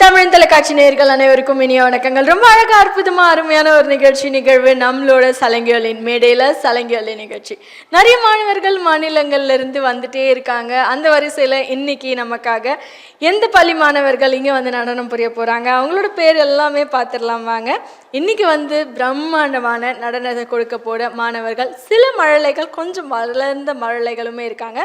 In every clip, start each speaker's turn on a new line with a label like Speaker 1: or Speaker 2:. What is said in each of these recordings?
Speaker 1: தமிழ் தொலைக்காட்சி நேயர்கள் அனைவருக்கும் இனிய வணக்கங்கள். ரொம்ப அழகா அற்புதமா அருமையான ஒரு நிகழ்வு நம்மளோட சலங்கியலின் மேடையில சலங்கியலி நிகழ்ச்சி. நிறைய மாணவர்கள் மாநிலங்கள்ல இருந்து வந்துட்டே இருக்காங்க. அந்த வரிசையில இன்னைக்கு நமக்காக எந்த பள்ளி மாணவர்கள் இங்க வந்து நடனம் புரிய போறாங்க, அவங்களோட பேர் எல்லாமே பார்த்துடலாம் வாங்க. இன்னைக்கு வந்து பிரம்மாண்டமான நடனத்தை கொடுக்க போட மாணவர்கள், சில மழலைகள் கொஞ்சம் வளர்ந்த மழலைகளுமே இருக்காங்க.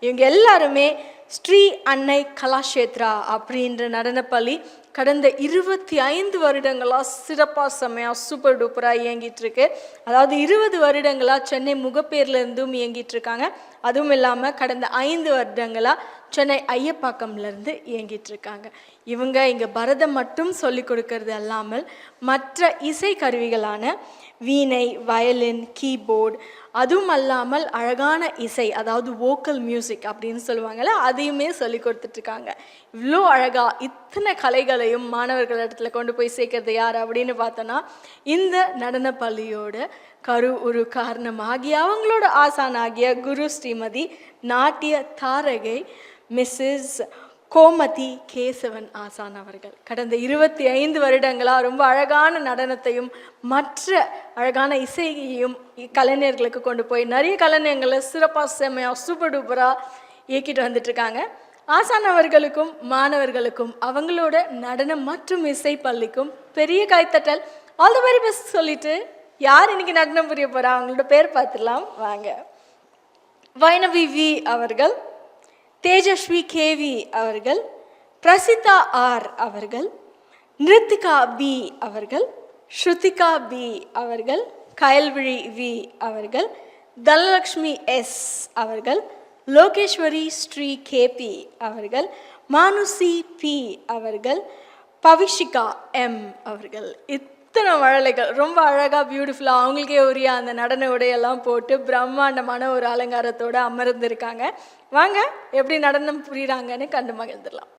Speaker 1: இவங்க எல்லாருமே ஸ்ரீ அன்னை கலாஷேத்ரா அப்படின்ற நடனப்பள்ளி கடந்த 25 வருடங்களாக சிறப்பாக செம்மையாக சூப்பர் டூப்பராக இயங்கிட்டு இருக்கு. அதாவது 20 வருடங்களாக சென்னை முகப்பேர்லேருந்தும் இயங்கிட்டு இருக்காங்க. அதுவும் இல்லாமல் கடந்த 5 வருடங்களாக சென்னை ஐயப்பாக்கம்லேருந்து இயங்கிட்டு இருக்காங்க. இவங்க இங்கே பரதம் மட்டும் சொல்லி கொடுக்கறது அல்லாமல் மற்ற இசை கருவிகளான வீணை, வயலின், கீபோர்டு, அதுவும் அல்லாமல் அழகான இசை, அதாவது வோக்கல் மியூசிக் அப்படின்னு சொல்லுவாங்கள்ல, அதையுமே சொல்லி கொடுத்துட்ருக்காங்க. இவ்வளோ அழகாக இத்தனை கலைகளையும் மாணவர்கள் இடத்துல கொண்டு போய் சேர்க்கறது யார் அப்படின்னு பார்த்தோன்னா, இந்த நடன பள்ளியோட ஒரு காரணமாகிய அவங்களோட ஆசானாகிய குரு ஸ்ரீமதி நாட்டிய தாரகை மிஸ்ஸஸ் கோமதி கேசவன் ஆசான் அவர்கள் கடந்த 25 வருடங்களாக ரொம்ப அழகான நடனத்தையும் மற்ற அழகான இசையையும் கலைஞர்களுக்கு கொண்டு போய் நிறைய கலைஞர்களை சிறப்பாக செம்மையாக சூப்பர் டூப்பராக இயக்கிட்டு வந்துட்டுருக்காங்க. ஆசான் அவர்களுக்கும் மாணவர்களுக்கும் அவங்களோட நடனம் மற்றும் இசை பள்ளிக்கும் பெரிய கைத்தட்டல். ஆல் தி வெரி பெஸ்ட் சொல்லிட்டு யார் இன்னைக்கு நடனம் புரிய போகிறா அவங்களோட பேர் பார்த்துடலாம் வாங்க. வைணவி வி அவர்கள், தேஜஸ்வி கேவி அவர்கள், பிரசிதா ஆர் அவர்கள், நிருத்திகா பி அவர்கள், ஸ்ருதிகா பி அவர்கள், கயல்விழி வி அவர்கள், தனலக்ஷ்மி எஸ் அவர்கள், லோகேஸ்வரி ஸ்ரீ கேபி அவர்கள், மானுசி பி அவர்கள், பவிஷிகா எம் அவர்கள். இத்தனை மழலைகள் ரொம்ப அழகாக பியூட்டிஃபுல்லாக அவங்களுக்கே உரிய அந்த நடன உடையெல்லாம் போட்டு பிரம்மாண்டமான ஒரு அலங்காரத்தோடு அமர்ந்திருக்காங்க. வாங்க எப்படி நடனம் புரியுறாங்கன்னு கண்டு மகிழ்ந்துடலாம்.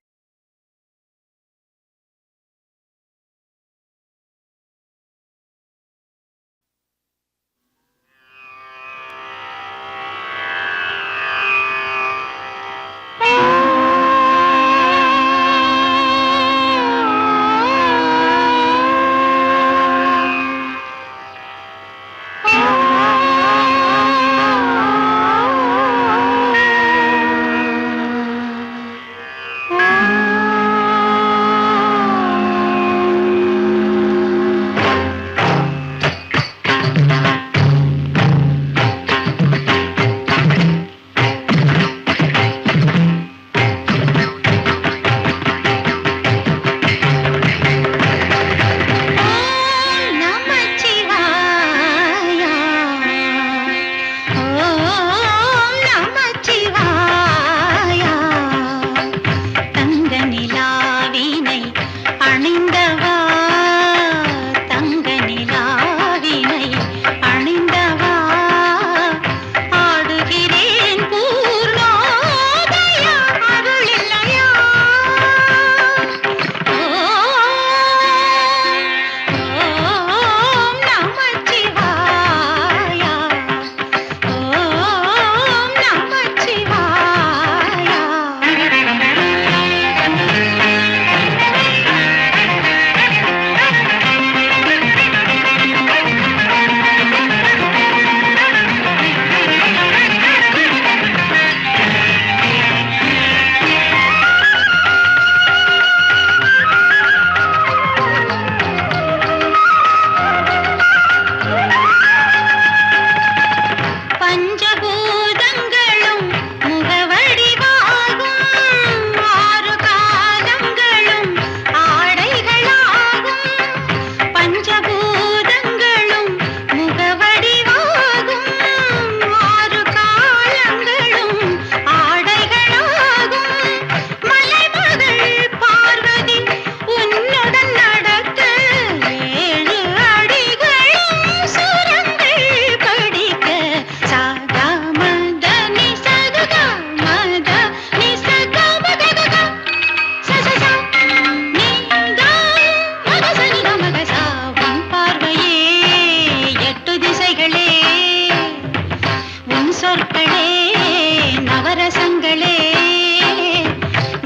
Speaker 2: நவரசங்களே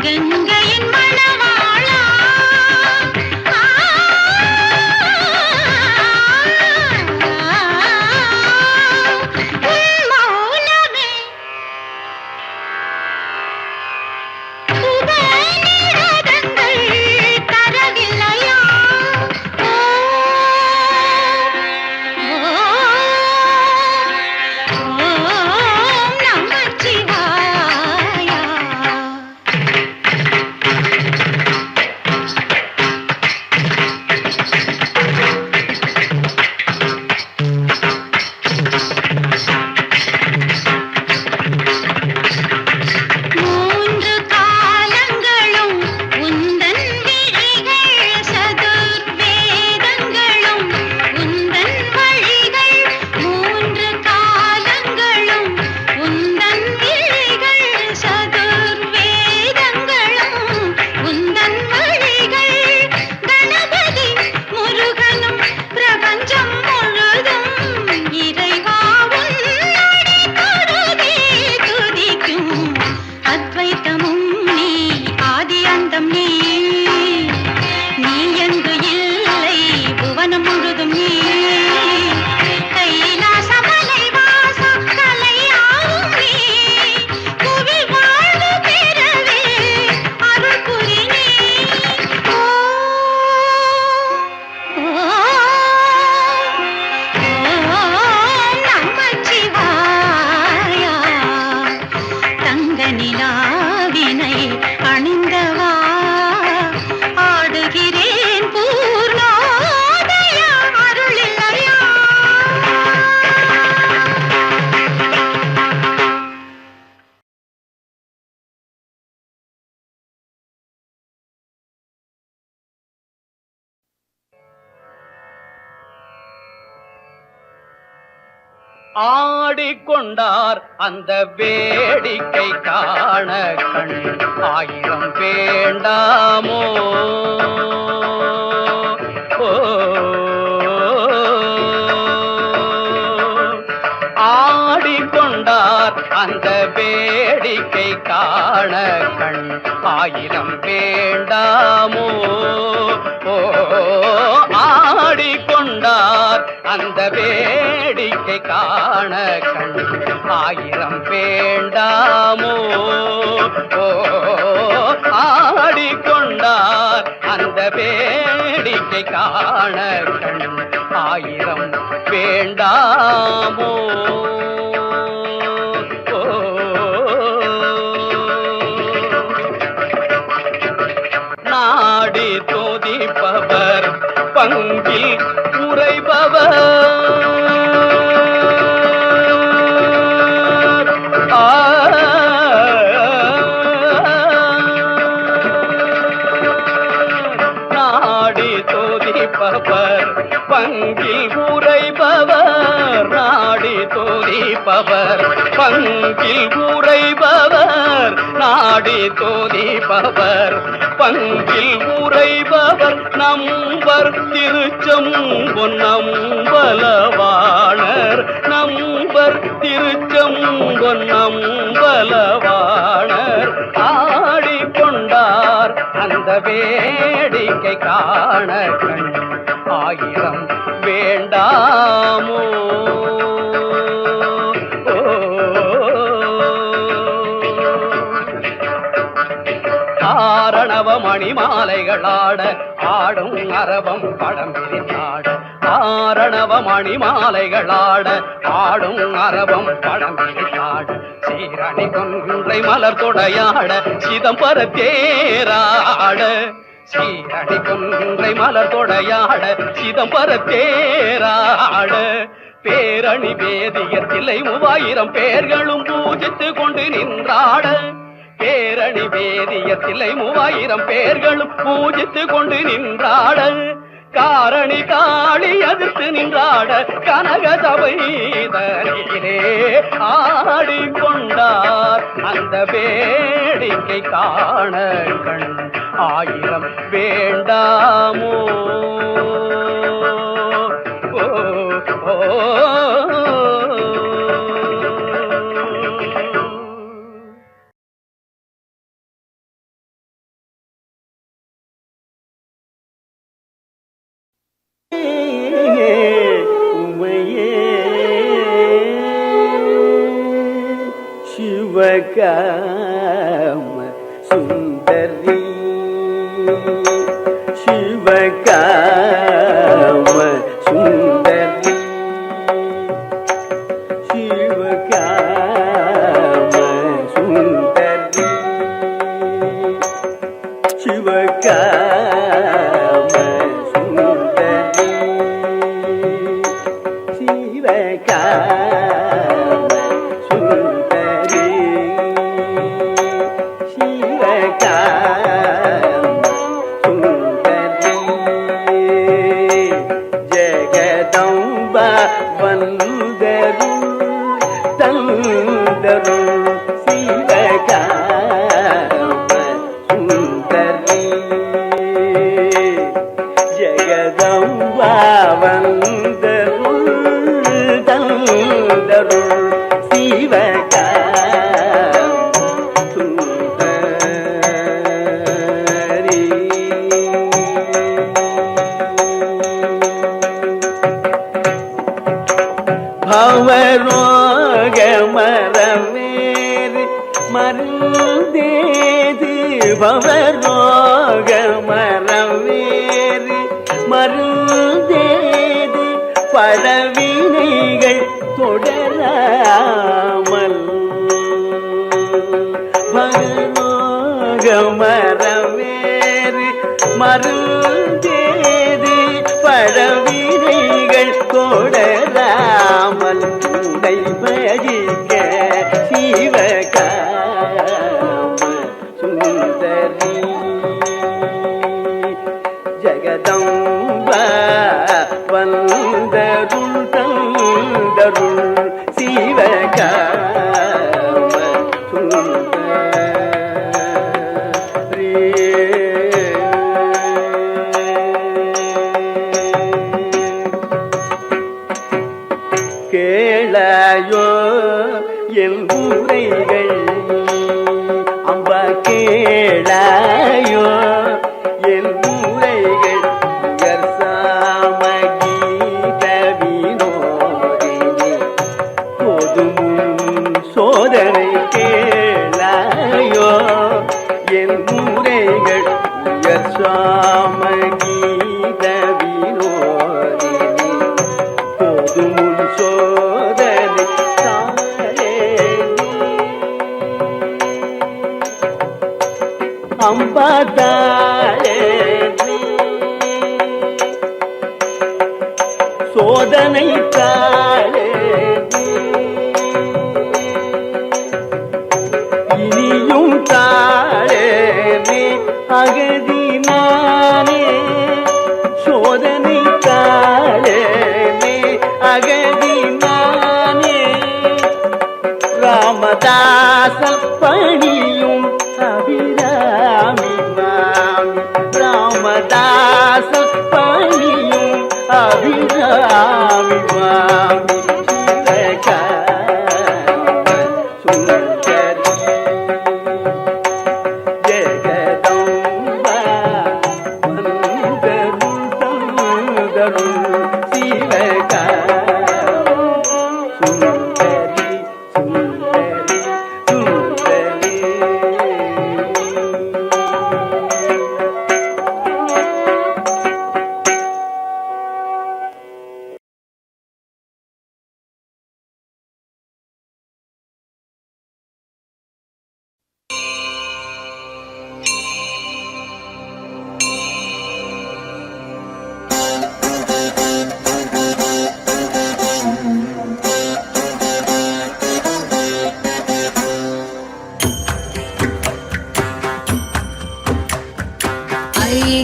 Speaker 2: கங்கையின் மணவாளா ஆடிக்கொண்டார் அந்த வேடிக்கை காண கண் ஆயிரம் வேண்டாமோ. ஆடிக்கொண்டார் அந்த வேடிக்கை காண கண் ஆயிரம் வேண்டாமோ. ஆடிக்கொண்டார் அந்த வேடிக்கை காண கண் ஆயிரம் வேண்டாமோ. ஆடிக்கொண்டார் அந்த வேடிக்கை காண கண் ஆயிரம் வேண்டாமோ. நாடி தோதிப்பவர் பங்கில் உறைபவர் நாடி தோதிப்பவர் பங்கில் உறைபவர் நாடி தோதிப்பவர் பங்கில் உறைபவர் நாடி தோதிப்பவர் பங்கில் உறைபவர் நம்பர் திருச்செம்பொன் நம்பலவாணர் நம்பர் திருச்செம்பொன் நம்பலவாணர் ஆடிக்கொண்டார் அந்த வேடிக்கை காண கண் ஆயிரம் வேண்டாமோ. ஆரணவ மணிமாலைகளாட ஆடும் அரவம் படம் விரித்தாட ஆரணவ மணிமாலைகளாட ஆடும் அரவம் படம் விரித்தாட சீரணி கொன்றை மலர் தொடையாட சிதம்பர தேராட சீரணி கொன்றை மலர் தொடையாட சிதம்பர தேராட பேரணி வேதியத்தில்லை 3000 பேர்களும் பூஜித்து கொண்டு நின்றாட பேரணி வேதியத்தில்லை 3000 பேர்களும் பூஜித்து கொண்டு நின்றாட காரணி காளி எதிர்த்து நின்றாட கனக சபைதனிலே ஆடிக்கொண்டார் அந்த வேடிக்கை காண கண் ஆயிரம் வேண்டாமோ.
Speaker 3: शिवकाम सुंदरी शिवकाम सुंदरी शिवकाम सुंदरी शिवकाम सुंदरी शिवकाम भवरोग मरमेर मरुदेது भवरोग मरमेर மருந்தேது படவினைகள் தொடராமல் பகரோக மரமேறு மருந்தேது படவினைகள் தொடராமல் உடை பகிக்க சிவகாம சுந்தரி ஜகதம்பா வந்தருள் தந்தருள் என் உரைகள் அம்ப கேளாயோ என் உரைகள் உயர் சாமகீத வினோதினி போதும் சோதனை கேளாயோ என் உரைகள் உயர் சாமகீத வினோதினி போதும் சோதனை அம்பதாலே சோதனை தாளே இனியும் தாளே அகதி நானே சோதனை தாளே அகதி நானே ராமதாசல் பணியும் அபிராமி மாமி ராமதாசல் பணியும் அபிராமி மாமி சுந்தரி ஜெகதம்பா வந்தருள் தந்தருள் சிவகா சுந்தரி சுந்தரி சுந்தரி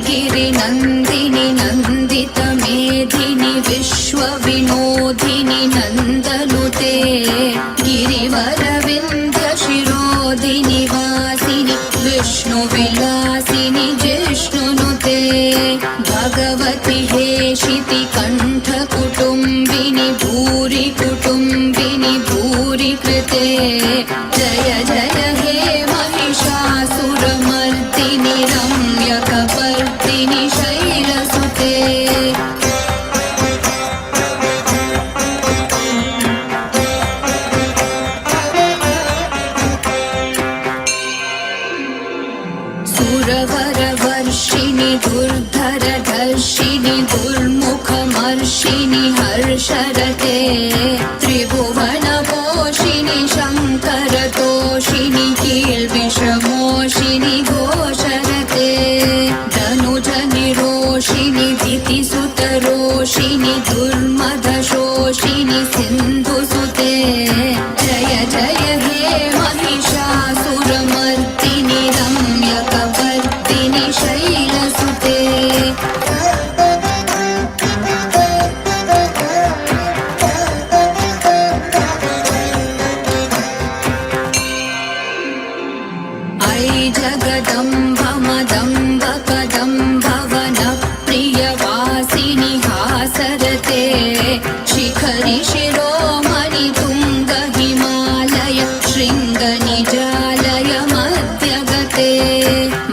Speaker 4: गिरि नन्दिनि नन्दित मेधिनि विश्वविनोदिनि नन्दनुते गिरिवरविन्द शिरोधिनि वासिनि विष्णुविलासिनि जिष्णुनुते भगवति हेशिति कण्ठकुटुम्बिनि भूरि कुटुम्बिनि भूरि कृते जय जय हे महिषासुरमर्दिनि रम्यकपर्दिनि शैलसुते सुरवरवर्षिणि दुर्धरधर्षिणि दुर्मुखमर्षिणि हर्षरते त्रिभुवनपोषिणि शङ्करतोषिणि कील्विषमोषिणि घोषरते धनुजनिरोषिणि दितिसुतरोषिणि दुर्मदशोषिणि सिन्धुसुते जय जय हे महिषासुरमर्दिनि रम्यकपर्दिनि शैलसुते ऐ जगदम्ब मदम्ब कदम्ब वनप्रियवासिनि हासरते शिखरि शिरोमणि तुङ्ग हिमालय शृङ्गनिजालय मध्यगते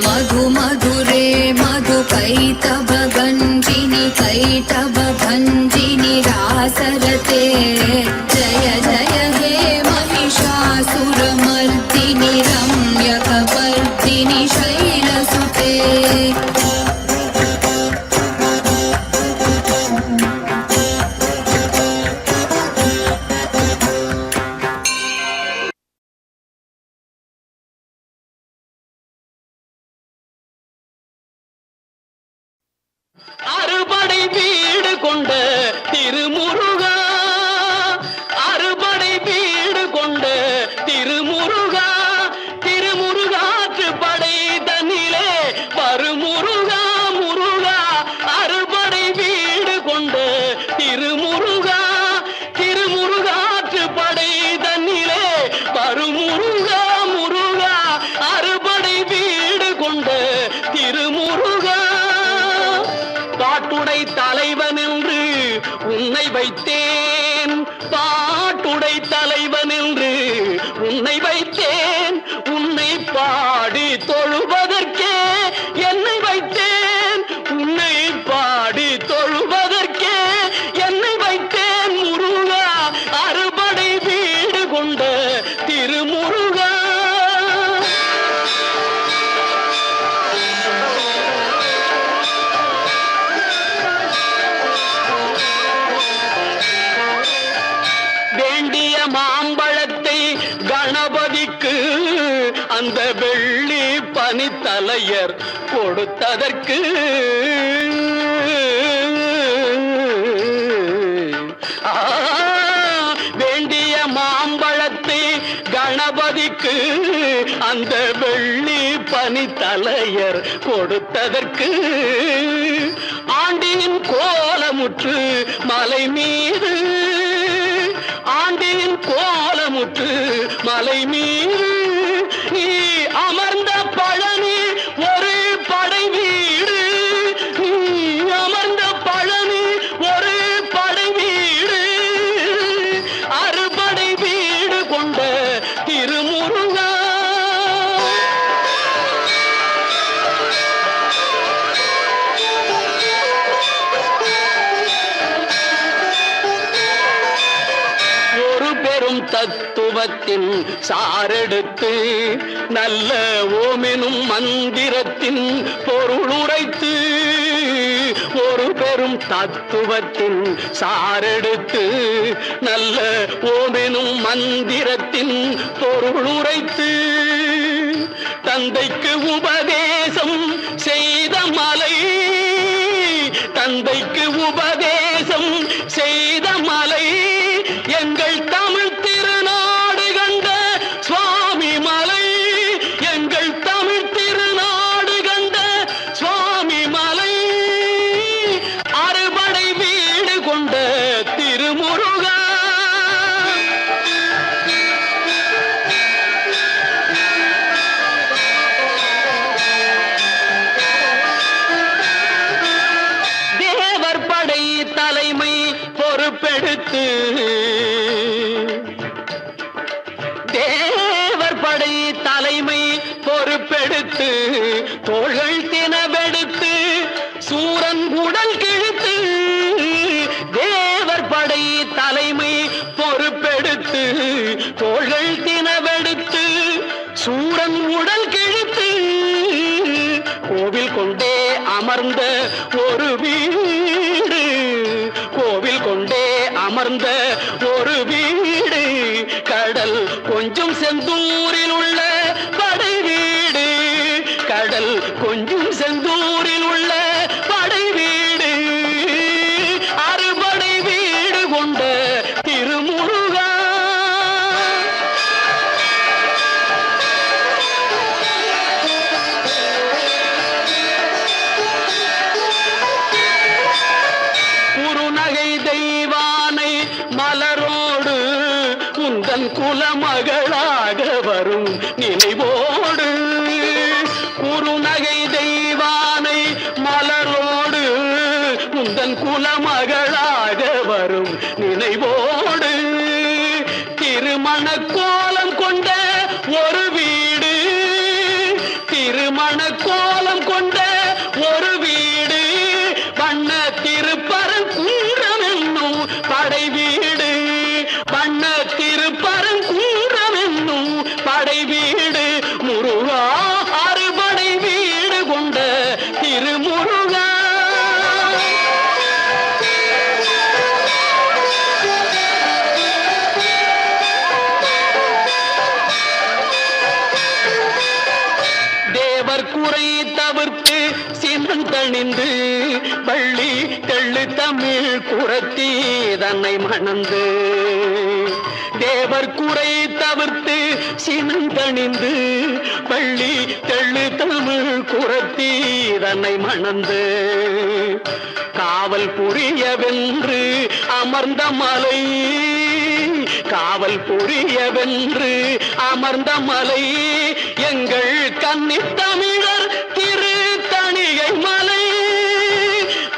Speaker 4: मधु मधुरे मधु कैटभगञ्जिनि कैटभभञ्जिनि रासरते जय जय हे महिषासुरमर्दिनि रम्यकपर्दिनि शैलसुते
Speaker 2: அறுபடை வீடு கொண்ட திருமுருகா அறுபடை வீடு கொண்ட திருமுருகா திருமுருகாற்று படை தன்னிலே வருமுருகா முருகா அறுபடை வீடு கொண்ட திருமுருகா திருமுருகாற்று படை தன்னிலே வருமுருகா முருகா அறுபடை வீடு கொண்ட திருமுருகா பாட்டுடை தலைவன் என்று உன்னை வைத்தேன் பாட்டுடை தலைவன் என்று என்னை வைத்தேன் உன்னை பாடி தொழுவதற்கே, என்னை வைத்தேன் உன்னை பாடி தொழுவதற்கே, என்னை வைத்தேன் முருகா அறுபடை வீடு கொண்ட திருமுருகா. வேண்டிய மாம்பழத்தை கணபதிக்கு அந்த வெள்ளி பனித்தலையர் கொடுத்ததற்கு, வேண்டிய மாம்பழத்தை கணபதிக்கு அந்த வெள்ளி பனித்தலையர் கொடுத்ததற்கு, ஆண்டியின் கோலமுற்று மலை மீது, ஆண்டியின் கோலமுற்று மலை மீது நீ அமர்ந்த பழனி ஒரு படை வீடு, நீ அமர்ந்த பழனி ஒரு படை வீடு, அறுபடை வீடு கொண்ட திருமுருகா. பெரும் தத்துவத்தின் சாரெடுத்து நல்ல ஓமெனும் மந்திரத்தின் பொருளுரைத்து, ஒரு பெரும் தத்துவத்தின் சாரெடுத்து நல்ல ஓமெனும் மந்திரத்தின் பொருளுரைத்து, தந்தைக்கு உபதேசம் செய்த மலை, தந்தைக்கு உபதேசம் செய்த மலை, எங்கள் தமிழ் திருநாடு கண்ட சுவாமி மலை, எங்கள் தமிழ் திருநாடு கண்ட சுவாமி மலை, அறுபடை வீடு கொண்ட திருமுருகா. தேவர் படை தலைமை பொறுப்பெடுத்து, தேவர் படை தலைமை பொறுப்பெடுத்து, தோள்கள் தினவெடுத்து சூரன் உடல் கிழித்து, தேவர் படை தலைமை பொறுப்பெடுத்து, தோள்கள் தினவெடுத்து சூரன் உடல் கிழித்து, கோவில் கொண்டே அமர்ந்த ஒரு வீடு, கோவில் கொண்டே அமர்ந்த ஒரு வீடு, கடல் கொஞ்சம் செந்தூரில் உள்ள படை வீடு, கடல் கொஞ்சம் செந்தூரில் உள்ள படை வீடு, அறுபடை வீடு கொண்ட திருமுருகா. குறுநகை தெய்வானை மலரோடு உந்தன் குலமகளாக வரும் நினைவோடு, குறுநகை தெய்வானை மலரோடு உந்தன் குலமகளாக வரும் நினைவோடு, திருமண கோலம் கொண்ட ஒரு வீடு, திருமண கோலம் கொண்ட ஒரு வீடு, வண்ண திருப்பரங்குன்றம் என்னும் படை வீடு, வண்ண திருப்பரங்குன்றம் என்னும் படை வீடு, முருகா அறுபடை வீடு கொண்ட திருமுருகா. தேவர் குறை தவிர்த்து சினந்தணிந்து, வள்ளி தெள்ளு தமிழ் குரத்தி தன்னை மணந்து, தேவர் குறை தவிர்த்து சினந்தணிந்து, வள்ளி தெள்ளு தமிழ் குரத்தி தன்னை மணந்து, காவல் புரியவென்று அமர்ந்த மலை, காவல் புரியவென்று அமர்ந்த மலை, எங்கள் கன்னித் தமிழர் திரு தணிகை மலை,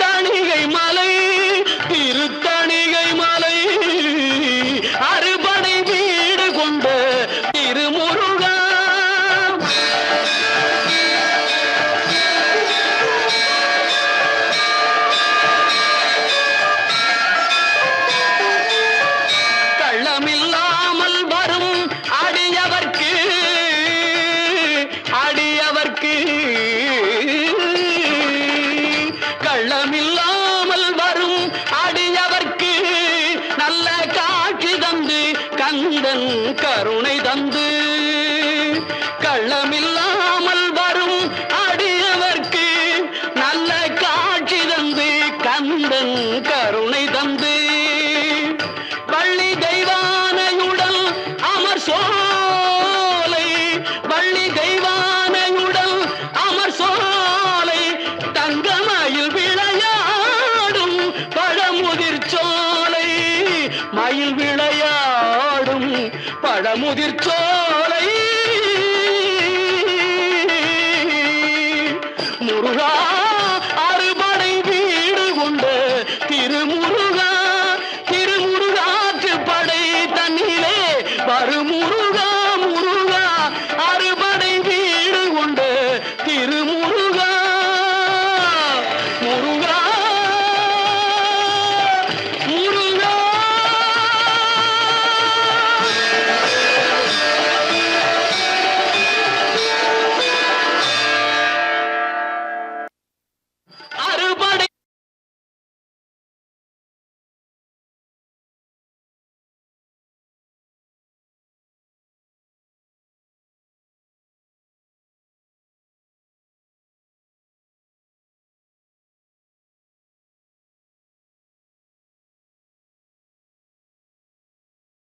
Speaker 2: தணிகை மலை, திரு தணிகை மலை, அறுபடை வீடு கொண்ட திரு கந்தன் கருணை தந்து கள்ளமில்லாமல் வரும் அடியவர்க்கு நல்ல காட்சி தந்து கந்தன் கருணை தந்து வள்ளி தெய்வானையுடன் அமர் சோலை வள்ளி தெய்வானையுடன் அமர் சோலை தங்கமயில் விளையாடும் பழமுதிர் சோலை மயில் விளையாடும் பழமுதிர் சோலை முருகா